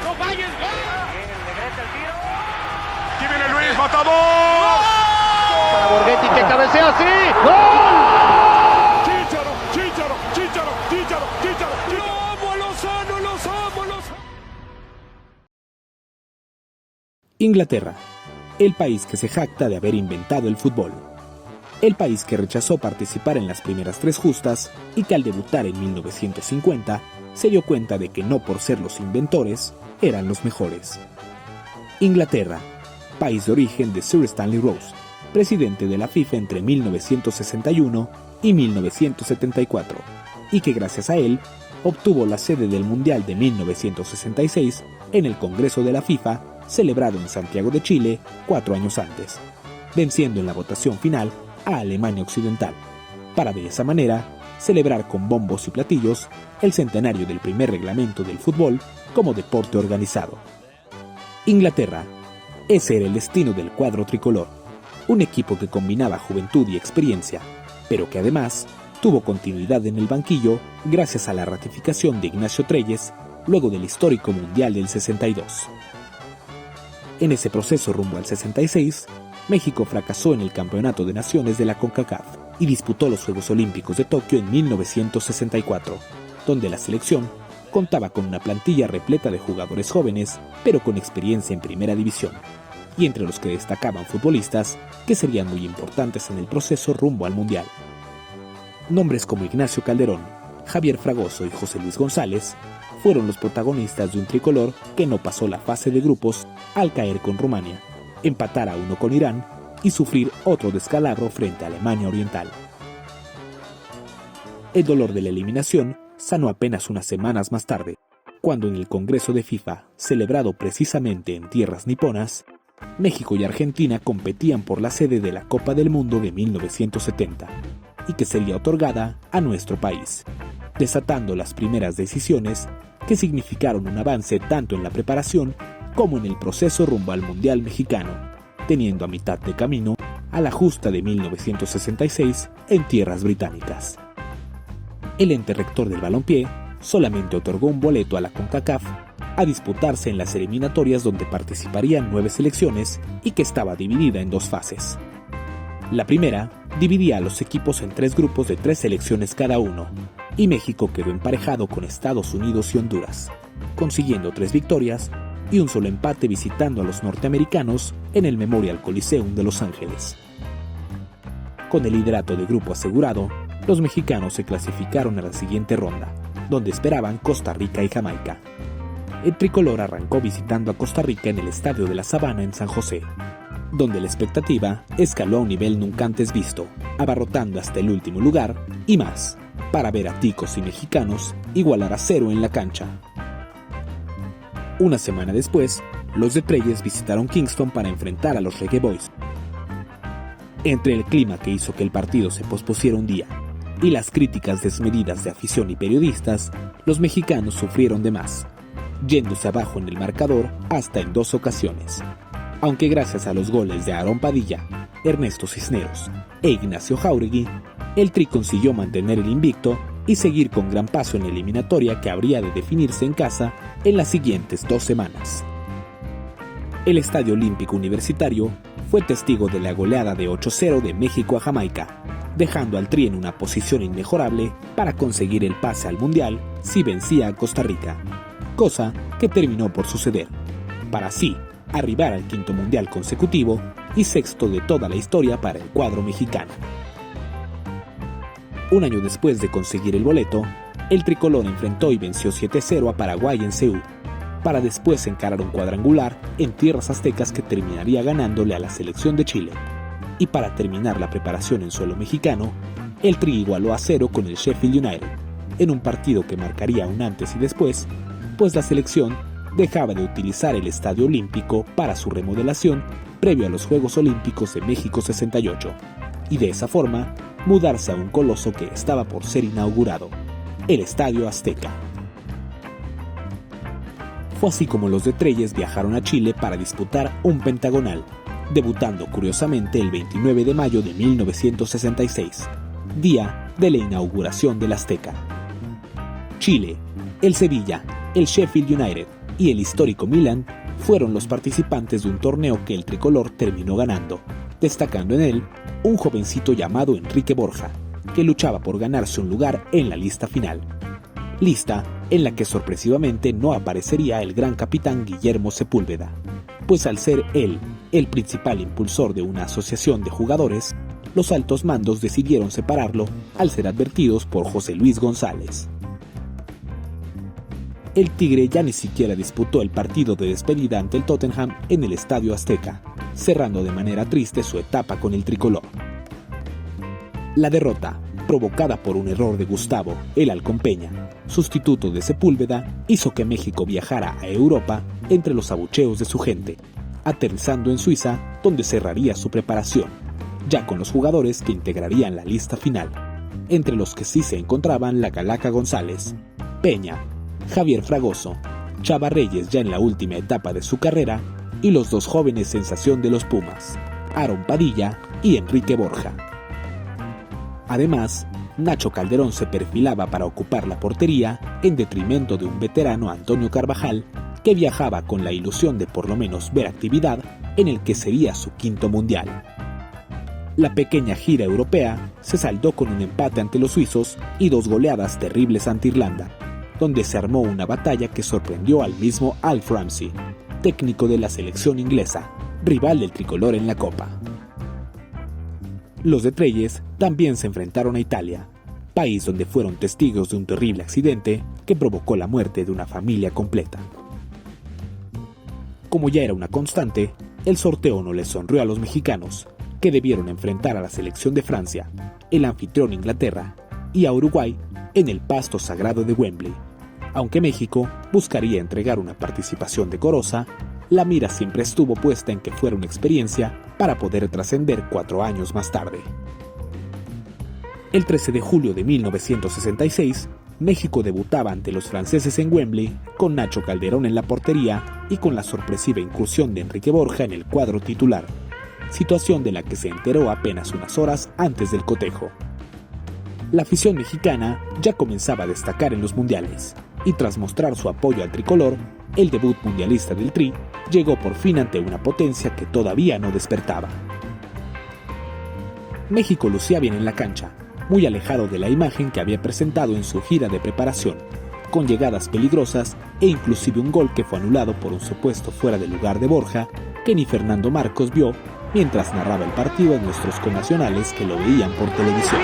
¡No falles, gol! Negrete el tiro. ¡Aquí viene Luis, matador! Para Borghetti, que cabecea así. ¡Gol! ¡Chícharo, Chícharo, Chícharo, Chícharo, Chícharo! ¡Lo amo, Lozano, los amo, los amo! Inglaterra, el país que se jacta de haber inventado el fútbol. El país que rechazó participar en las primeras 3 justas y que al debutar en 1950 se dio cuenta de que no por ser los inventores eran los mejores. Inglaterra, país de origen de Sir Stanley Rose, presidente de la FIFA entre 1961 y 1974, y que gracias a él obtuvo la sede del Mundial de 1966 en el Congreso de la FIFA, celebrado en Santiago de Chile 4 años antes, venciendo en la votación final a Alemania Occidental, para de esa manera celebrar con bombos y platillos el centenario del primer reglamento del fútbol como deporte organizado. Inglaterra, ese era el destino del cuadro tricolor, un equipo que combinaba juventud y experiencia, pero que además tuvo continuidad en el banquillo gracias a la ratificación de Ignacio Treyes luego del histórico Mundial del 62. En ese proceso rumbo al 66, México fracasó en el Campeonato de Naciones de la CONCACAF y disputó los Juegos Olímpicos de Tokio en 1964, donde la selección contaba con una plantilla repleta de jugadores jóvenes, pero con experiencia en primera división, y entre los que destacaban futbolistas que serían muy importantes en el proceso rumbo al Mundial. Nombres como Ignacio Calderón, Javier Fragoso y José Luis González fueron los protagonistas de un tricolor que no pasó la fase de grupos al caer con Rumania, empatar a 1 con Irán y sufrir otro descalabro frente a Alemania Oriental. El dolor de la eliminación sanó apenas unas semanas más tarde, cuando en el Congreso de FIFA, celebrado precisamente en tierras niponas, México y Argentina competían por la sede de la Copa del Mundo de 1970, y que sería otorgada a nuestro país, desatando las primeras decisiones que significaron un avance tanto en la preparación como en el proceso rumbo al Mundial mexicano, teniendo a mitad de camino a la justa de 1966 en tierras británicas. El ente rector del balompié solamente otorgó un boleto a la CONCACAF a disputarse en las eliminatorias donde participarían 9 selecciones y que estaba dividida en 2 fases. La primera dividía a los equipos en 3 grupos de 3 selecciones cada uno, y México quedó emparejado con Estados Unidos y Honduras, consiguiendo 3 victorias y un solo empate visitando a los norteamericanos en el Memorial Coliseum de Los Ángeles. Con el liderato de grupo asegurado, los mexicanos se clasificaron a la siguiente ronda, donde esperaban Costa Rica y Jamaica. El tricolor arrancó visitando a Costa Rica en el Estadio de la Sabana en San José, donde la expectativa escaló a un nivel nunca antes visto, abarrotando hasta el último lugar y más, para ver a ticos y mexicanos igualar a 0 en la cancha. Una semana después, los de Treyes visitaron Kingston para enfrentar a los Reggae Boys. Entre el clima que hizo que el partido se pospusiera un día y las críticas desmedidas de afición y periodistas, los mexicanos sufrieron de más, yéndose abajo en el marcador hasta en 2 ocasiones. Aunque gracias a los goles de Aarón Padilla, Ernesto Cisneros e Ignacio Jáuregui, el Tri consiguió mantener el invicto y seguir con gran paso en la eliminatoria que habría de definirse en casa en las siguientes 2 semanas. El Estadio Olímpico Universitario fue testigo de la goleada de 8-0 de México a Jamaica, dejando al Tri en una posición inmejorable para conseguir el pase al Mundial si vencía a Costa Rica, cosa que terminó por suceder, para así arribar al 5º Mundial consecutivo y 6º de toda la historia para el cuadro mexicano. Un año después de conseguir el boleto, el tricolor enfrentó y venció 7-0 a Paraguay en Seúl, para después encarar un cuadrangular en tierras aztecas que terminaría ganándole a la selección de Chile. Y para terminar la preparación en suelo mexicano, el Tri igualó a 0 con el Sheffield United, en un partido que marcaría un antes y después, pues la selección dejaba de utilizar el Estadio Olímpico para su remodelación previo a los Juegos Olímpicos de México 68, y de esa forma mudarse a un coloso que estaba por ser inaugurado, el Estadio Azteca. Fue así como los de Treyes viajaron a Chile para disputar un pentagonal, debutando curiosamente el 29 de mayo de 1966, día de la inauguración del Azteca. Chile, el Sevilla, el Sheffield United y el histórico Milan fueron los participantes de un torneo que el tricolor terminó ganando, destacando en él un jovencito llamado Enrique Borja, que luchaba por ganarse un lugar en la lista final. Lista en la que sorpresivamente no aparecería el gran capitán Guillermo Sepúlveda, pues al ser él el principal impulsor de una asociación de jugadores, los altos mandos decidieron separarlo al ser advertidos por José Luis González. El Tigre ya ni siquiera disputó el partido de despedida ante el Tottenham en el Estadio Azteca, cerrando de manera triste su etapa con el tricolor. La derrota, provocada por un error de Gustavo, el Halcón Peña, sustituto de Sepúlveda, hizo que México viajara a Europa entre los abucheos de su gente, aterrizando en Suiza, donde cerraría su preparación, ya con los jugadores que integrarían la lista final, entre los que sí se encontraban la Calaca González, Peña, Javier Fragoso, Chava Reyes ya en la última etapa de su carrera y los dos jóvenes sensación de los Pumas, Aaron Padilla y Enrique Borja. Además, Nacho Calderón se perfilaba para ocupar la portería en detrimento de un veterano Antonio Carvajal que viajaba con la ilusión de por lo menos ver actividad en el que sería su quinto mundial. La pequeña gira europea se saldó con un empate ante los suizos y 2 goleadas terribles ante Irlanda, donde se armó una batalla que sorprendió al mismo Alf Ramsey, técnico de la selección inglesa, rival del tricolor en la Copa. Los de Treyes también se enfrentaron a Italia, país donde fueron testigos de un terrible accidente que provocó la muerte de una familia completa. Como ya era una constante, el sorteo no les sonrió a los mexicanos, que debieron enfrentar a la selección de Francia, el anfitrión Inglaterra, y a Uruguay en el pasto sagrado de Wembley. Aunque México buscaría entregar una participación decorosa, la mira siempre estuvo puesta en que fuera una experiencia para poder trascender 4 años más tarde. El 13 de julio de 1966, México debutaba ante los franceses en Wembley con Nacho Calderón en la portería y con la sorpresiva incursión de Enrique Borja en el cuadro titular, situación de la que se enteró apenas unas horas antes del cotejo. La afición mexicana ya comenzaba a destacar en los mundiales, y tras mostrar su apoyo al tricolor, el debut mundialista del Tri llegó por fin ante una potencia que todavía no despertaba. México lucía bien en la cancha, muy alejado de la imagen que había presentado en su gira de preparación, con llegadas peligrosas e inclusive un gol que fue anulado por un supuesto fuera de lugar de Borja, que ni Fernando Marcos vio mientras narraba el partido a nuestros connacionales que lo veían por televisión.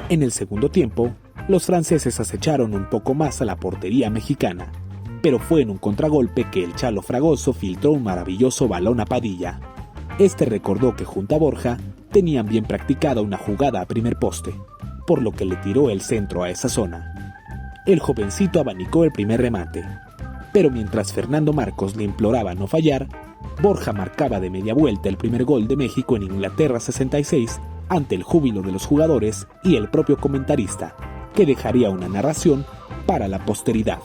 En el segundo tiempo, los franceses acecharon un poco más a la portería mexicana, pero fue en un contragolpe que el Chalo Fragoso filtró un maravilloso balón a Padilla. Este recordó que junto a Borja tenían bien practicada una jugada a primer poste, por lo que le tiró el centro a esa zona. El jovencito abanicó el primer remate, pero mientras Fernando Marcos le imploraba no fallar, Borja marcaba de media vuelta el primer gol de México en Inglaterra 66, ante el júbilo de los jugadores y el propio comentarista, que dejaría una narración para la posteridad.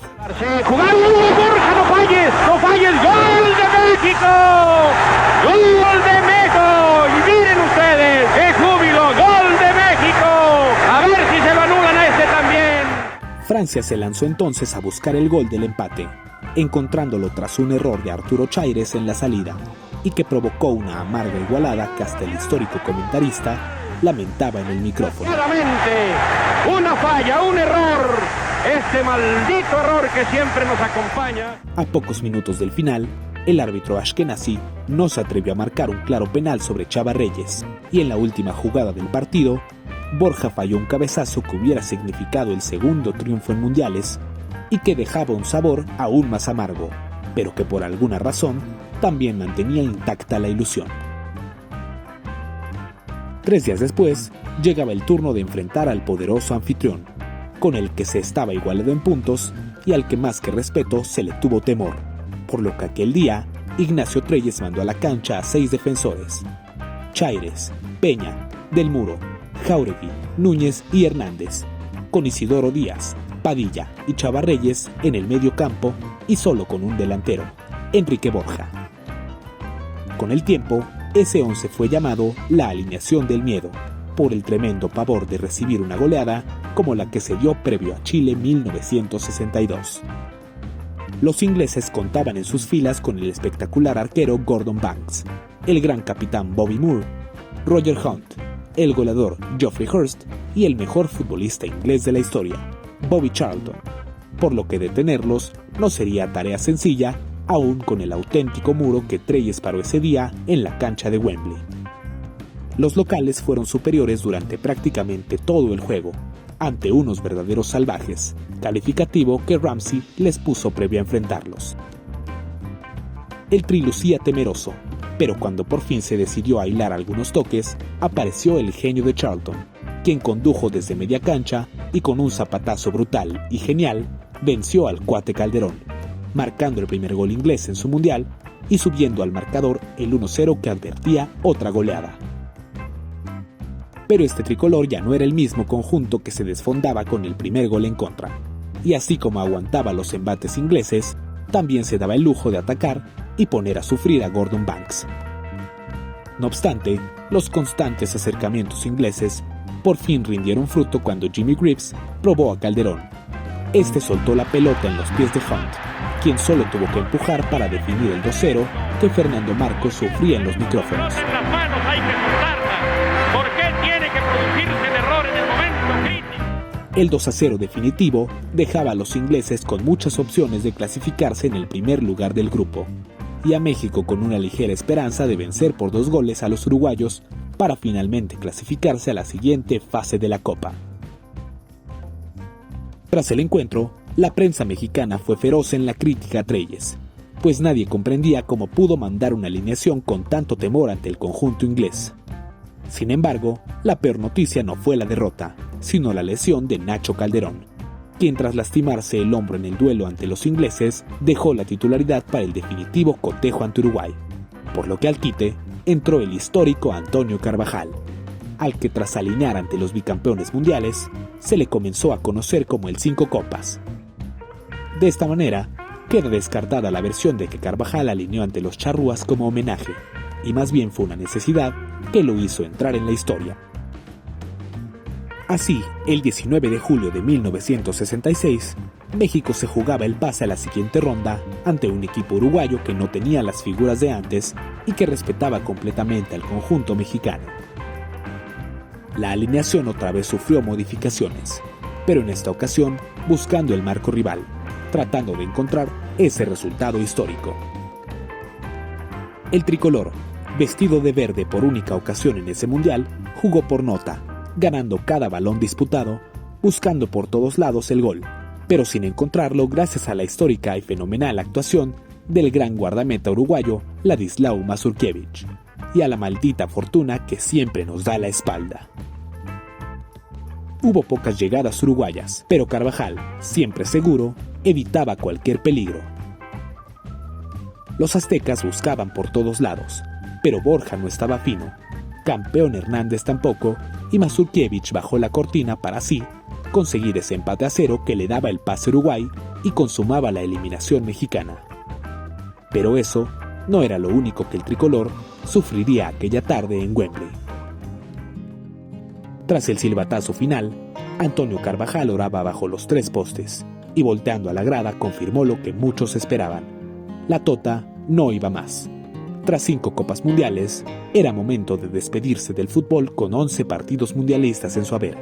¡Jugando, Borja, no falles! ¡Gol de México! ¡Gol de México! Y miren ustedes, ¡qué júbilo! ¡Gol de México! A ver si se lo anulan a este también. Francia se lanzó entonces a buscar el gol del empate, encontrándolo tras un error de Arturo Chaires en la salida, y que provocó una amarga igualada que hasta el histórico comentarista lamentaba en el micrófono. Claramente, una falla, un error, este maldito error que siempre nos acompaña. A pocos minutos del final, el árbitro Ashkenazi no se atrevió a marcar un claro penal sobre Chava Reyes, y en la última jugada del partido, Borja falló un cabezazo que hubiera significado el segundo triunfo en mundiales y que dejaba un sabor aún más amargo, pero que por alguna razón también mantenía intacta la ilusión. 3 días después, llegaba el turno de enfrentar al poderoso anfitrión, con el que se estaba igualado en puntos y al que más que respeto se le tuvo temor, por lo que aquel día Ignacio Treyes mandó a la cancha a 6 defensores: Chaires, Peña, Del Muro, Jáuregui, Núñez y Hernández, con Isidoro Díaz, Padilla y Chava Reyes en el medio campo y solo con un delantero, Enrique Borja. Con el tiempo, Ese 11 fue llamado la alineación del miedo, por el tremendo pavor de recibir una goleada como la que se dio previo a Chile 1962. Los ingleses contaban en sus filas con el espectacular arquero Gordon Banks, el gran capitán Bobby Moore, Roger Hunt, el goleador Geoffrey Hirst y el mejor futbolista inglés de la historia, Bobby Charlton, por lo que detenerlos no sería tarea sencilla, aún con el auténtico muro que Treyes paró ese día en la cancha de Wembley. Los locales fueron superiores durante prácticamente todo el juego, ante unos verdaderos salvajes, calificativo que Ramsey les puso previo a enfrentarlos. El Tri lucía temeroso, pero cuando por fin se decidió a hilar algunos toques, apareció el genio de Charlton, quien condujo desde media cancha y con un zapatazo brutal y genial, venció al cuate Calderón, marcando el primer gol inglés en su mundial y subiendo al marcador el 1-0 que advertía otra goleada. Pero este tricolor ya no era el mismo conjunto que se desfondaba con el primer gol en contra, y así como aguantaba los embates ingleses, también se daba el lujo de atacar y poner a sufrir a Gordon Banks. No obstante, los constantes acercamientos ingleses por fin rindieron fruto cuando Jimmy Greaves probó a Calderón. Este soltó la pelota en los pies de Hunt, quien solo tuvo que empujar para definir el 2-0 que Fernando Marcos sufría en los micrófonos. El 2-0 definitivo dejaba a los ingleses con muchas opciones de clasificarse en el primer lugar del grupo, y a México con una ligera esperanza de vencer por 2 goles a los uruguayos para finalmente clasificarse a la siguiente fase de la Copa. Tras el encuentro, la prensa mexicana fue feroz en la crítica a Treyes, pues nadie comprendía cómo pudo mandar una alineación con tanto temor ante el conjunto inglés. Sin embargo, la peor noticia no fue la derrota, sino la lesión de Nacho Calderón, quien tras lastimarse el hombro en el duelo ante los ingleses, dejó la titularidad para el definitivo cotejo ante Uruguay, por lo que al quite entró el histórico Antonio Carvajal, al que tras alinear ante los bicampeones mundiales, se le comenzó a conocer como el 5 Copas. De esta manera, queda descartada la versión de que Carvajal alineó ante los charrúas como homenaje, y más bien fue una necesidad que lo hizo entrar en la historia. Así, el 19 de julio de 1966, México se jugaba el pase a la siguiente ronda ante un equipo uruguayo que no tenía las figuras de antes y que respetaba completamente al conjunto mexicano. La alineación otra vez sufrió modificaciones, pero en esta ocasión buscando el marco rival, tratando de encontrar ese resultado histórico. El tricolor, vestido de verde por única ocasión en ese mundial, jugó por nota, ganando cada balón disputado, buscando por todos lados el gol, pero sin encontrarlo gracias a la histórica y fenomenal actuación del gran guardameta uruguayo Ladislao Mazurkiewicz, y a la maldita fortuna que siempre nos da la espalda. Hubo pocas llegadas uruguayas, pero Carvajal, siempre seguro, evitaba cualquier peligro. Los aztecas buscaban por todos lados, pero Borja no estaba fino, Campeón Hernández tampoco, y Mazurkiewicz bajó la cortina para así conseguir ese empate a 0 que le daba el pase a Uruguay y consumaba la eliminación mexicana. Pero eso no era lo único que el tricolor sufriría aquella tarde en Wembley. Tras el silbatazo final, Antonio Carvajal oraba bajo los 3 postes y volteando a la grada confirmó lo que muchos esperaban: la tota no iba más. Tras 5 copas mundiales, era momento de despedirse del fútbol con 11 partidos mundialistas en su haber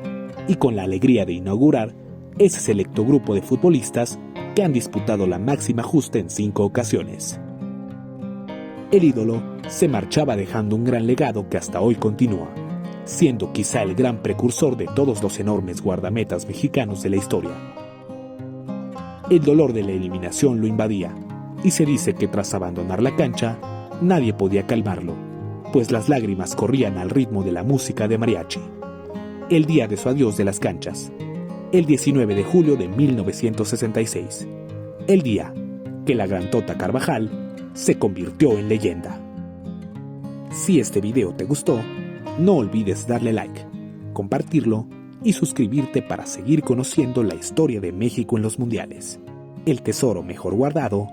y con la alegría de inaugurar ese selecto grupo de futbolistas que han disputado la máxima justa en 5 ocasiones. El ídolo se marchaba dejando un gran legado que hasta hoy continúa, siendo quizá el gran precursor de todos los enormes guardametas mexicanos de la historia. El dolor de la eliminación lo invadía, y se dice que tras abandonar la cancha, nadie podía calmarlo, pues las lágrimas corrían al ritmo de la música de mariachi. El día de su adiós de las canchas, el 19 de julio de 1966, el día que la gran tota Carvajal se convirtió en leyenda. Si este video te gustó, no olvides darle like, compartirlo y suscribirte para seguir conociendo la historia de México en los mundiales, el tesoro mejor guardado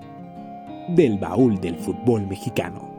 del baúl del fútbol mexicano.